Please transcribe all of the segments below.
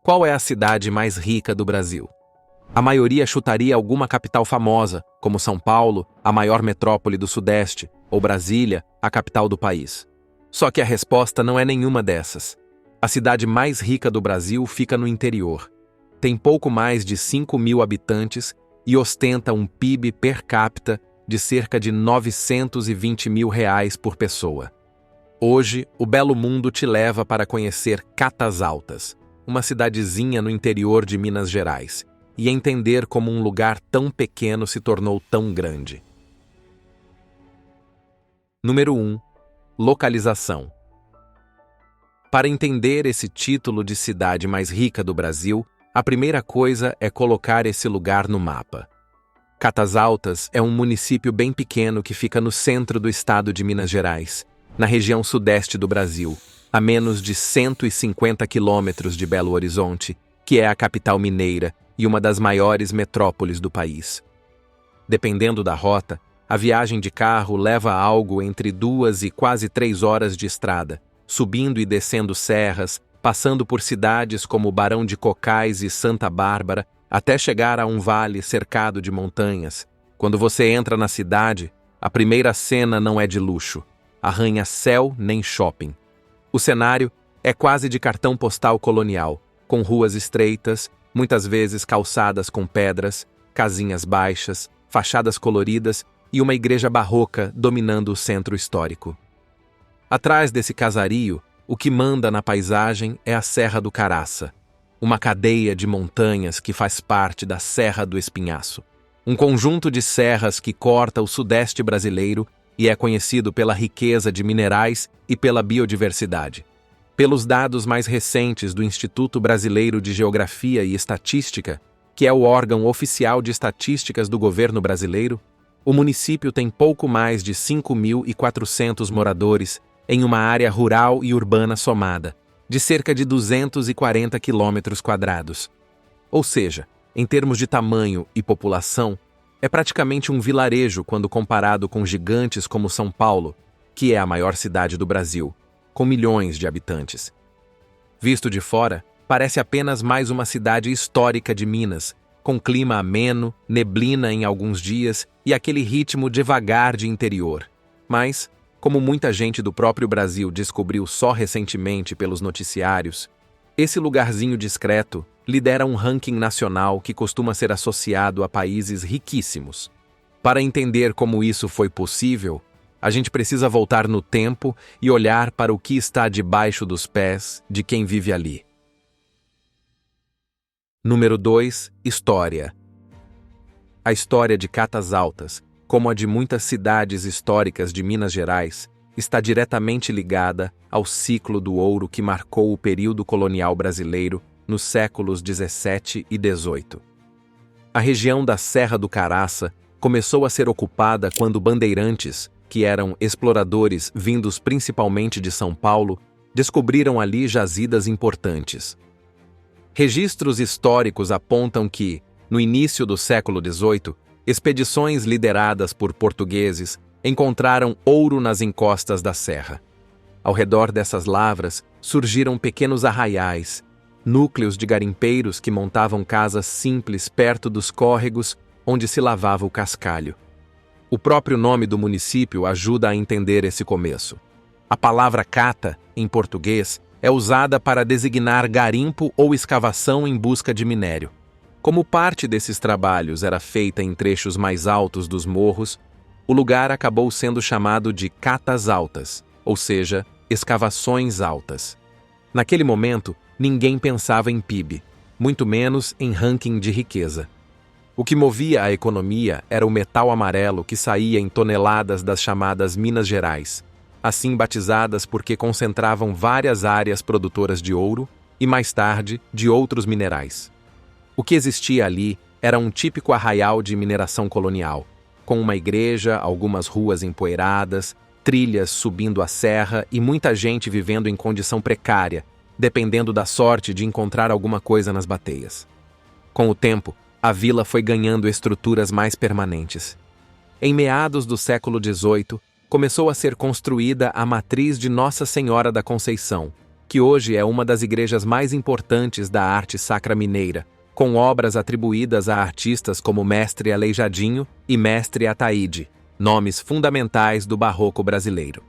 Qual é a cidade mais rica do Brasil? A maioria chutaria alguma capital famosa, como São Paulo, a maior metrópole do Sudeste, ou Brasília, a capital do país. Só que a resposta não é nenhuma dessas. A cidade mais rica do Brasil fica no interior. Tem pouco mais de 5.000 habitantes e ostenta um PIB per capita de cerca de R$920 mil por pessoa. Hoje, o Belo Mundo te leva para conhecer Catas Altas, uma cidadezinha no interior de Minas Gerais, e entender como um lugar tão pequeno se tornou tão grande. Número 1. Localização. Para entender esse título de cidade mais rica do Brasil, a primeira coisa é colocar esse lugar no mapa. Catas Altas é um município bem pequeno que fica no centro do estado de Minas Gerais, na região sudeste do Brasil, a menos de 150 quilômetros de Belo Horizonte, que é a capital mineira e uma das maiores metrópoles do país. Dependendo da rota, a viagem de carro leva algo entre 2 e quase 3 horas de estrada, subindo e descendo serras, passando por cidades como Barão de Cocais e Santa Bárbara, até chegar a um vale cercado de montanhas. Quando você entra na cidade, a primeira cena não é de luxo, arranha-céu nem shopping. O cenário é quase de cartão postal colonial, com ruas estreitas, muitas vezes calçadas com pedras, casinhas baixas, fachadas coloridas e uma igreja barroca dominando o centro histórico. Atrás desse casario, o que manda na paisagem é a Serra do Caraça, uma cadeia de montanhas que faz parte da Serra do Espinhaço, um conjunto de serras que corta o sudeste brasileiro e é conhecido pela riqueza de minerais e pela biodiversidade. Pelos dados mais recentes do Instituto Brasileiro de Geografia e Estatística, que é o órgão oficial de estatísticas do governo brasileiro, o município tem pouco mais de 5.400 moradores em uma área rural e urbana somada, de cerca de 240 quilômetros quadrados. Ou seja, em termos de tamanho e população, é praticamente um vilarejo quando comparado com gigantes como São Paulo, que é a maior cidade do Brasil, com milhões de habitantes. Visto de fora, parece apenas mais uma cidade histórica de Minas, com clima ameno, neblina em alguns dias e aquele ritmo devagar de interior. Mas, como muita gente do próprio Brasil descobriu só recentemente pelos noticiários, esse lugarzinho discreto lidera um ranking nacional que costuma ser associado a países riquíssimos. Para entender como isso foi possível, a gente precisa voltar no tempo e olhar para o que está debaixo dos pés de quem vive ali. Número 2. História. A história de Catas Altas, como a de muitas cidades históricas de Minas Gerais, está diretamente ligada ao ciclo do ouro que marcou o período colonial brasileiro nos séculos 17 e 18. A região da Serra do Caraça começou a ser ocupada quando bandeirantes, que eram exploradores vindos principalmente de São Paulo, descobriram ali jazidas importantes. Registros históricos apontam que, no início do século XVIII, expedições lideradas por portugueses encontraram ouro nas encostas da serra. Ao redor dessas lavras surgiram pequenos arraiais, núcleos de garimpeiros que montavam casas simples perto dos córregos onde se lavava o cascalho. O próprio nome do município ajuda a entender esse começo. A palavra cata, em português, é usada para designar garimpo ou escavação em busca de minério. Como parte desses trabalhos era feita em trechos mais altos dos morros, o lugar acabou sendo chamado de Catas Altas, ou seja, escavações altas. Naquele momento, ninguém pensava em PIB, muito menos em ranking de riqueza. O que movia a economia era o metal amarelo que saía em toneladas das chamadas Minas Gerais, assim batizadas porque concentravam várias áreas produtoras de ouro e, mais tarde, de outros minerais. O que existia ali era um típico arraial de mineração colonial, com uma igreja, algumas ruas empoeiradas, trilhas subindo a serra e muita gente vivendo em condição precária, dependendo da sorte de encontrar alguma coisa nas bateias. Com o tempo, a vila foi ganhando estruturas mais permanentes. Em meados do século XVIII, começou a ser construída a matriz de Nossa Senhora da Conceição, que hoje é uma das igrejas mais importantes da arte sacra mineira, com obras atribuídas a artistas como Mestre Aleijadinho e Mestre Ataíde, nomes fundamentais do barroco brasileiro.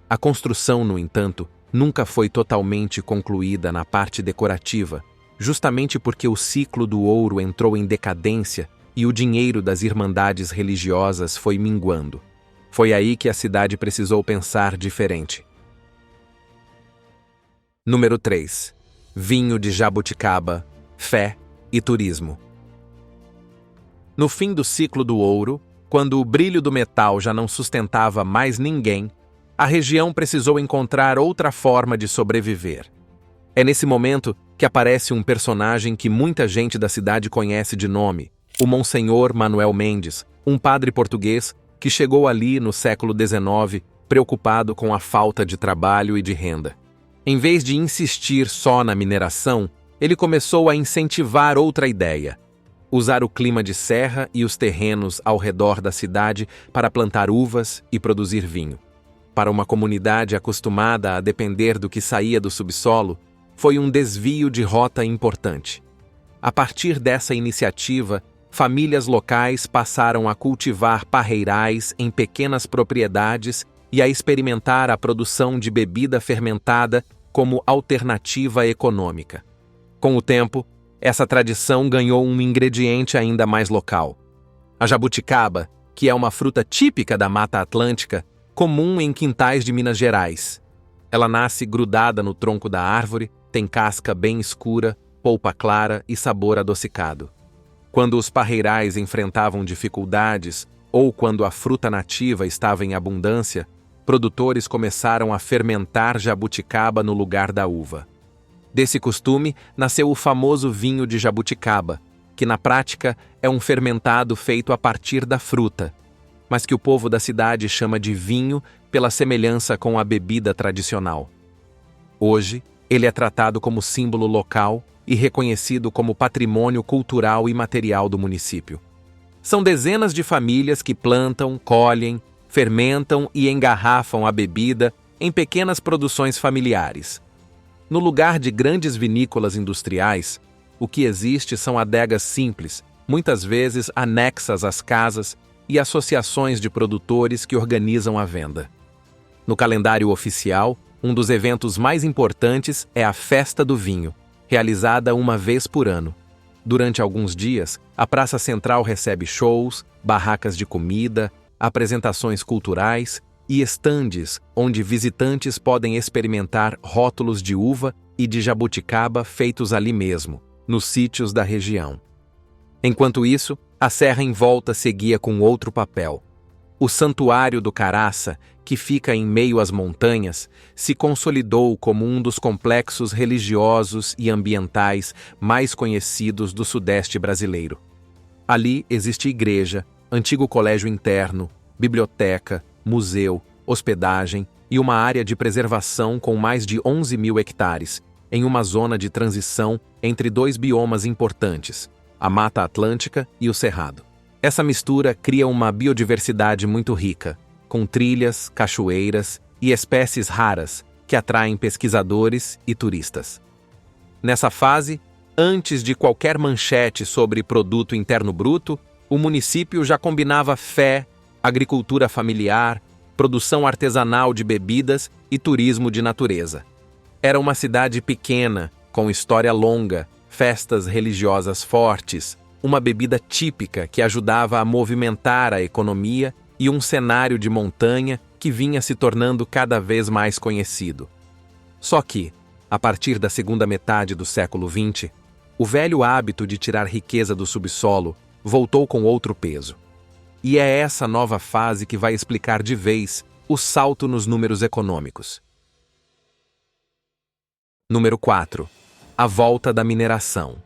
A construção, no entanto, nunca foi totalmente concluída na parte decorativa, justamente porque o ciclo do ouro entrou em decadência e o dinheiro das irmandades religiosas foi minguando. Foi aí que a cidade precisou pensar diferente. Número 3. Vinho de jabuticaba, fé e turismo. No fim do ciclo do ouro, quando o brilho do metal já não sustentava mais ninguém, a região precisou encontrar outra forma de sobreviver. É nesse momento que aparece um personagem que muita gente da cidade conhece de nome, o Monsenhor Manuel Mendes, um padre português que chegou ali no século XIX, preocupado com a falta de trabalho e de renda. Em vez de insistir só na mineração, ele começou a incentivar outra ideia: usar o clima de serra e os terrenos ao redor da cidade para plantar uvas e produzir vinho. Para uma comunidade acostumada a depender do que saía do subsolo, foi um desvio de rota importante. A partir dessa iniciativa, famílias locais passaram a cultivar parreirais em pequenas propriedades e a experimentar a produção de bebida fermentada como alternativa econômica. Com o tempo, essa tradição ganhou um ingrediente ainda mais local. A jabuticaba, que é uma fruta típica da Mata Atlântica, comum em quintais de Minas Gerais. Ela nasce grudada no tronco da árvore, tem casca bem escura, polpa clara e sabor adocicado. Quando os parreirais enfrentavam dificuldades ou quando a fruta nativa estava em abundância, produtores começaram a fermentar jabuticaba no lugar da uva. Desse costume nasceu o famoso vinho de jabuticaba, que na prática é um fermentado feito a partir da fruta, mas que o povo da cidade chama de vinho pela semelhança com a bebida tradicional. Hoje, ele é tratado como símbolo local e reconhecido como patrimônio cultural e material do município. São dezenas de famílias que plantam, colhem, fermentam e engarrafam a bebida em pequenas produções familiares. No lugar de grandes vinícolas industriais, o que existe são adegas simples, muitas vezes anexas às casas e associações de produtores que organizam a venda. No calendário oficial, um dos eventos mais importantes é a Festa do Vinho, realizada uma vez por ano. Durante alguns dias, a Praça Central recebe shows, barracas de comida, apresentações culturais e estandes onde visitantes podem experimentar rótulos de uva e de jabuticaba feitos ali mesmo, nos sítios da região. Enquanto isso, a serra em volta seguia com outro papel. O Santuário do Caraça, que fica em meio às montanhas, se consolidou como um dos complexos religiosos e ambientais mais conhecidos do Sudeste brasileiro. Ali existe igreja, antigo colégio interno, biblioteca, museu, hospedagem e uma área de preservação com mais de 11.000 hectares, em uma zona de transição entre dois biomas importantes, a Mata Atlântica e o Cerrado. Essa mistura cria uma biodiversidade muito rica, com trilhas, cachoeiras e espécies raras que atraem pesquisadores e turistas. Nessa fase, antes de qualquer manchete sobre produto interno bruto, o município já combinava fé, agricultura familiar, produção artesanal de bebidas e turismo de natureza. Era uma cidade pequena, com história longa, festas religiosas fortes, uma bebida típica que ajudava a movimentar a economia e um cenário de montanha que vinha se tornando cada vez mais conhecido. Só que, a partir da segunda metade do século XX, o velho hábito de tirar riqueza do subsolo voltou com outro peso. E é essa nova fase que vai explicar de vez o salto nos números econômicos. Número 4. A volta da mineração.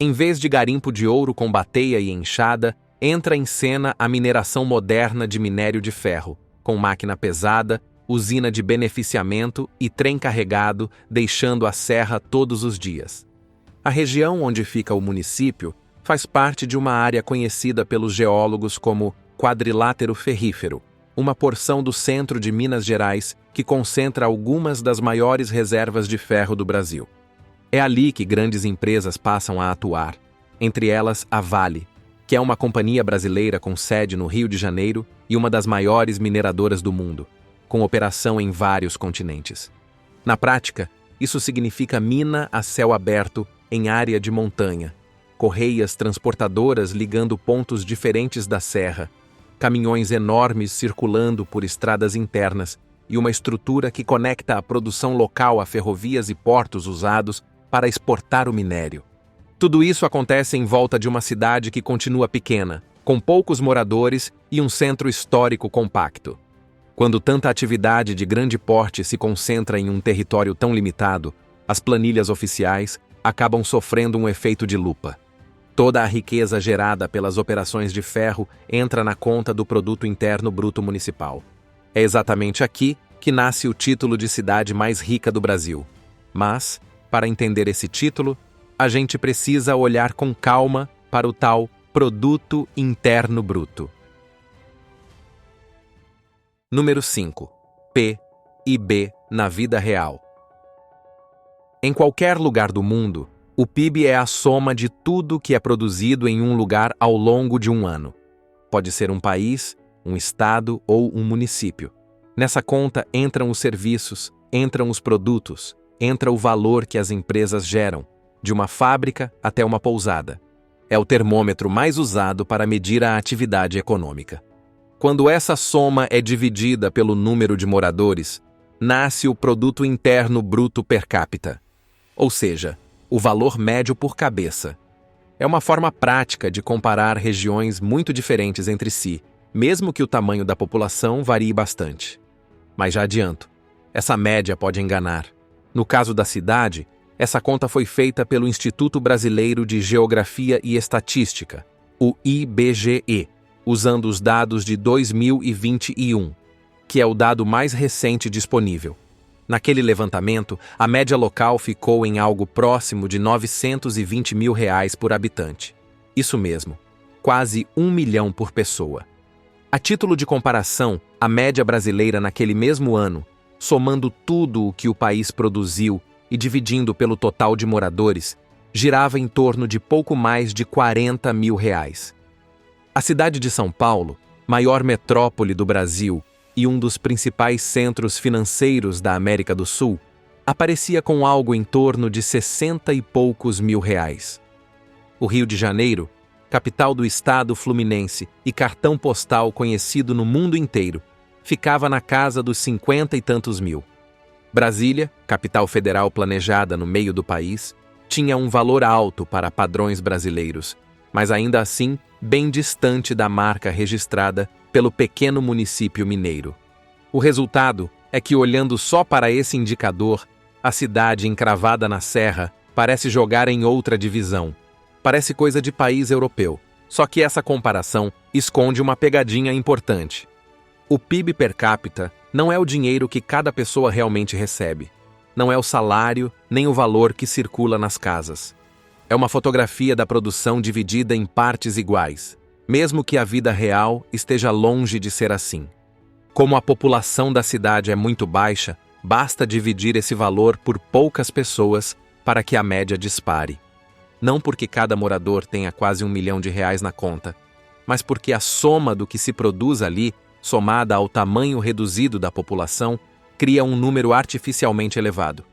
Em vez de garimpo de ouro com bateia e enxada, entra em cena a mineração moderna de minério de ferro, com máquina pesada, usina de beneficiamento e trem carregado, deixando a serra todos os dias. A região onde fica o município faz parte de uma área conhecida pelos geólogos como quadrilátero ferrífero, uma porção do centro de Minas Gerais que concentra algumas das maiores reservas de ferro do Brasil. É ali que grandes empresas passam a atuar, entre elas a Vale, que é uma companhia brasileira com sede no Rio de Janeiro e uma das maiores mineradoras do mundo, com operação em vários continentes. Na prática, isso significa mina a céu aberto em área de montanha, correias transportadoras ligando pontos diferentes da serra, caminhões enormes circulando por estradas internas e uma estrutura que conecta a produção local a ferrovias e portos usados para exportar o minério. Tudo isso acontece em volta de uma cidade que continua pequena, com poucos moradores e um centro histórico compacto. Quando tanta atividade de grande porte se concentra em um território tão limitado, as planilhas oficiais acabam sofrendo um efeito de lupa. Toda a riqueza gerada pelas operações de ferro entra na conta do Produto Interno Bruto Municipal. É exatamente aqui que nasce o título de cidade mais rica do Brasil. Mas, para entender esse título, a gente precisa olhar com calma para o tal Produto Interno Bruto. Número 5. PIB na vida real. Em qualquer lugar do mundo, o PIB é a soma de tudo que é produzido em um lugar ao longo de um ano. Pode ser um país, um estado ou um município. Nessa conta entram os serviços, entram os produtos, entra o valor que as empresas geram, de uma fábrica até uma pousada. É o termômetro mais usado para medir a atividade econômica. Quando essa soma é dividida pelo número de moradores, nasce o Produto Interno Bruto per capita, ou seja, o valor médio por cabeça. É uma forma prática de comparar regiões muito diferentes entre si, mesmo que o tamanho da população varie bastante. Mas já adianto, essa média pode enganar. No caso da cidade, essa conta foi feita pelo Instituto Brasileiro de Geografia e Estatística, o IBGE, usando os dados de 2021, que é o dado mais recente disponível. Naquele levantamento, a média local ficou em algo próximo de R$ 920 mil por habitante. Isso mesmo, quase 1 milhão por pessoa. A título de comparação, a média brasileira naquele mesmo ano, somando tudo o que o país produziu e dividindo pelo total de moradores, girava em torno de pouco mais de R$ 40 mil. A cidade de São Paulo, maior metrópole do Brasil e um dos principais centros financeiros da América do Sul, aparecia com algo em torno de 60 e poucos mil reais. O Rio de Janeiro, capital do estado fluminense e cartão postal conhecido no mundo inteiro, ficava na casa dos 50 e tantos mil. Brasília, capital federal planejada no meio do país, tinha um valor alto para padrões brasileiros, mas ainda assim bem distante da marca registrada pelo pequeno município mineiro. O resultado é que, olhando só para esse indicador, a cidade encravada na serra parece jogar em outra divisão. Parece coisa de país europeu. Só que essa comparação esconde uma pegadinha importante. O PIB per capita não é o dinheiro que cada pessoa realmente recebe. Não é o salário nem o valor que circula nas casas. É uma fotografia da produção dividida em partes iguais, mesmo que a vida real esteja longe de ser assim. Como a população da cidade é muito baixa, basta dividir esse valor por poucas pessoas para que a média dispare. Não porque cada morador tenha quase R$ 1 milhão na conta, mas porque a soma do que se produz ali, somada ao tamanho reduzido da população, cria um número artificialmente elevado.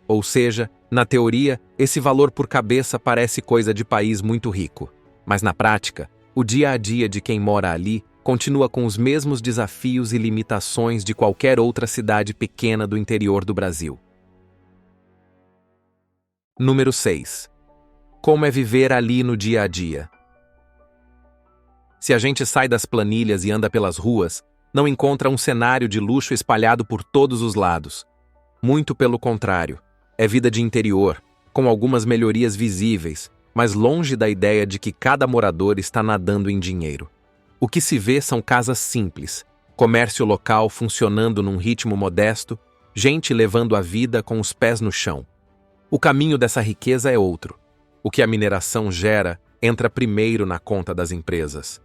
Ou seja, na teoria, esse valor por cabeça parece coisa de país muito rico, mas na prática, o dia a dia de quem mora ali continua com os mesmos desafios e limitações de qualquer outra cidade pequena do interior do Brasil. Número 6. Como é viver ali no dia a dia? Se a gente sai das planilhas e anda pelas ruas, não encontra um cenário de luxo espalhado por todos os lados. Muito pelo contrário, é vida de interior, com algumas melhorias visíveis, mas longe da ideia de que cada morador está nadando em dinheiro. O que se vê são casas simples, comércio local funcionando num ritmo modesto, gente levando a vida com os pés no chão. O caminho dessa riqueza é outro. O que a mineração gera entra primeiro na conta das empresas.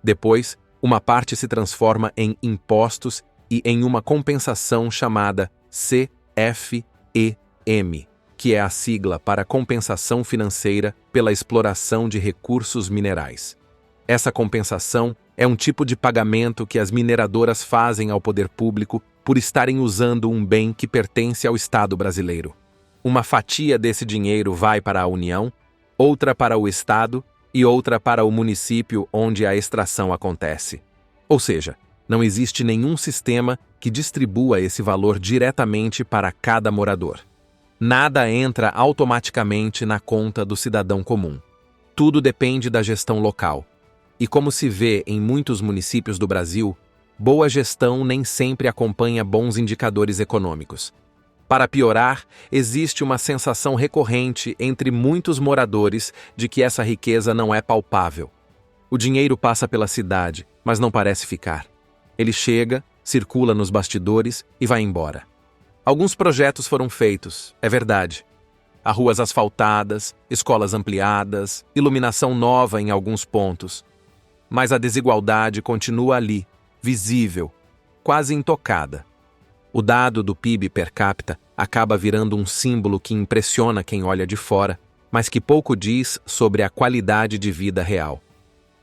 Depois, Uma parte se transforma em impostos e em uma compensação chamada CFEM, que é a sigla para Compensação Financeira pela Exploração de Recursos Minerais. Essa compensação é um tipo de pagamento que as mineradoras fazem ao poder público por estarem usando um bem que pertence ao Estado brasileiro. Uma fatia desse dinheiro vai para a União, outra para o Estado e outra para o município onde a extração acontece. Ou seja, não existe nenhum sistema que distribua esse valor diretamente para cada morador. Nada entra automaticamente na conta do cidadão comum. Tudo depende da gestão local. E como se vê em muitos municípios do Brasil, boa gestão nem sempre acompanha bons indicadores econômicos. Para piorar, existe uma sensação recorrente entre muitos moradores de que essa riqueza não é palpável. O dinheiro passa pela cidade, mas não parece ficar. Ele chega, circula nos bastidores e vai embora. Alguns projetos foram feitos, é verdade. Há ruas asfaltadas, escolas ampliadas, iluminação nova em alguns pontos. Mas a desigualdade continua ali, visível, quase intocada. O dado do PIB per capita acaba virando um símbolo que impressiona quem olha de fora, mas que pouco diz sobre a qualidade de vida real.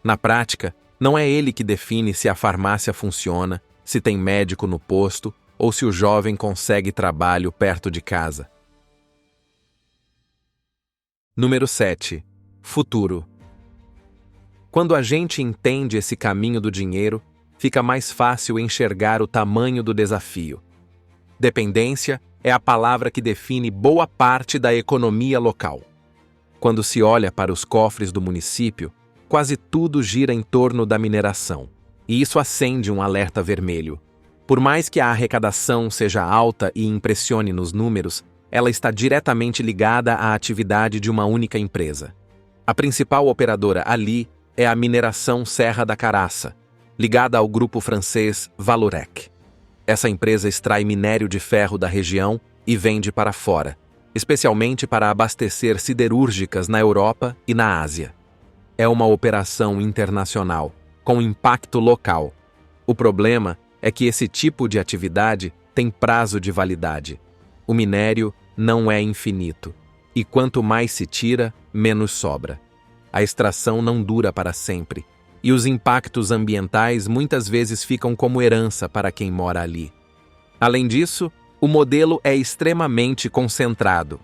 Na prática, não é ele que define se a farmácia funciona, se tem médico no posto ou se o jovem consegue trabalho perto de casa. Número 7. Futuro. Quando a gente entende esse caminho do dinheiro, fica mais fácil enxergar o tamanho do desafio. Dependência é a palavra que define boa parte da economia local. Quando se olha para os cofres do município, quase tudo gira em torno da mineração, e isso acende um alerta vermelho. Por mais que a arrecadação seja alta e impressione nos números, ela está diretamente ligada à atividade de uma única empresa. A principal operadora ali é a Mineração Serra da Caraça, ligada ao grupo francês Vallourec. Essa empresa extrai minério de ferro da região e vende para fora, especialmente para abastecer siderúrgicas na Europa e na Ásia. É uma operação internacional, com impacto local. O problema é que esse tipo de atividade tem prazo de validade. O minério não é infinito, e quanto mais se tira, menos sobra. A extração não dura para sempre, e os impactos ambientais muitas vezes ficam como herança para quem mora ali. Além disso, o modelo é extremamente concentrado.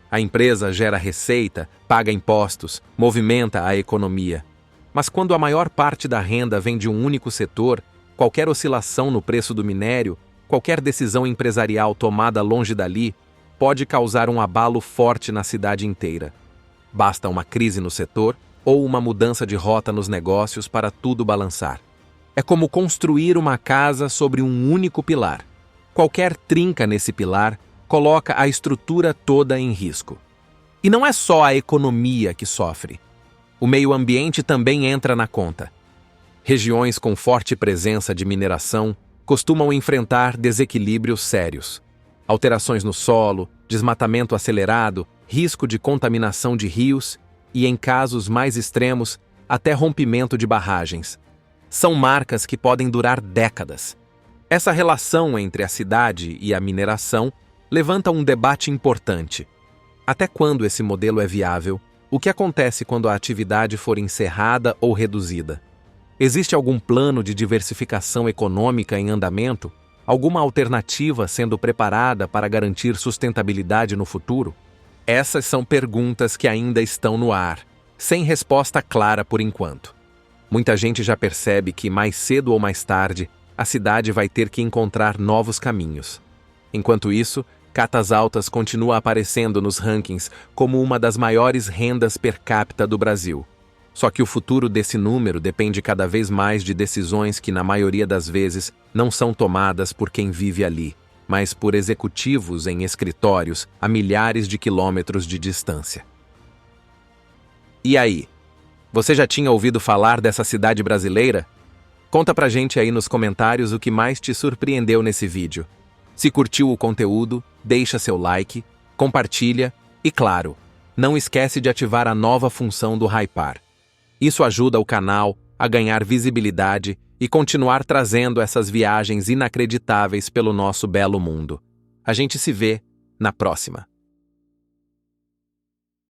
A empresa gera receita, paga impostos, movimenta a economia. Mas quando a maior parte da renda vem de um único setor, qualquer oscilação no preço do minério, qualquer decisão empresarial tomada longe dali, pode causar um abalo forte na cidade inteira. Basta uma crise no setor ou uma mudança de rota nos negócios para tudo balançar. É como construir uma casa sobre um único pilar. Qualquer trinca nesse pilar coloca a estrutura toda em risco. E não é só a economia que sofre. O meio ambiente também entra na conta. Regiões com forte presença de mineração costumam enfrentar desequilíbrios sérios. Alterações no solo, desmatamento acelerado, risco de contaminação de rios e, em casos mais extremos, até rompimento de barragens. São marcas que podem durar décadas. Essa relação entre a cidade e a mineração levanta um debate importante. Até quando esse modelo é viável? O que acontece quando a atividade for encerrada ou reduzida? Existe algum plano de diversificação econômica em andamento? Alguma alternativa sendo preparada para garantir sustentabilidade no futuro? Essas são perguntas que ainda estão no ar, sem resposta clara por enquanto. Muita gente já percebe que, mais cedo ou mais tarde, a cidade vai ter que encontrar novos caminhos. Enquanto isso, Catas Altas continua aparecendo nos rankings como uma das maiores rendas per capita do Brasil. Só que o futuro desse número depende cada vez mais de decisões que, na maioria das vezes, não são tomadas por quem vive ali, mas por executivos em escritórios a milhares de quilômetros de distância. E aí? Você já tinha ouvido falar dessa cidade brasileira? Conta pra gente aí nos comentários o que mais te surpreendeu nesse vídeo. Se curtiu o conteúdo, deixa seu like, compartilha e, claro, não esquece de ativar a nova função do Hypar. Isso ajuda o canal a ganhar visibilidade e continuar trazendo essas viagens inacreditáveis pelo nosso belo mundo. A gente se vê na próxima.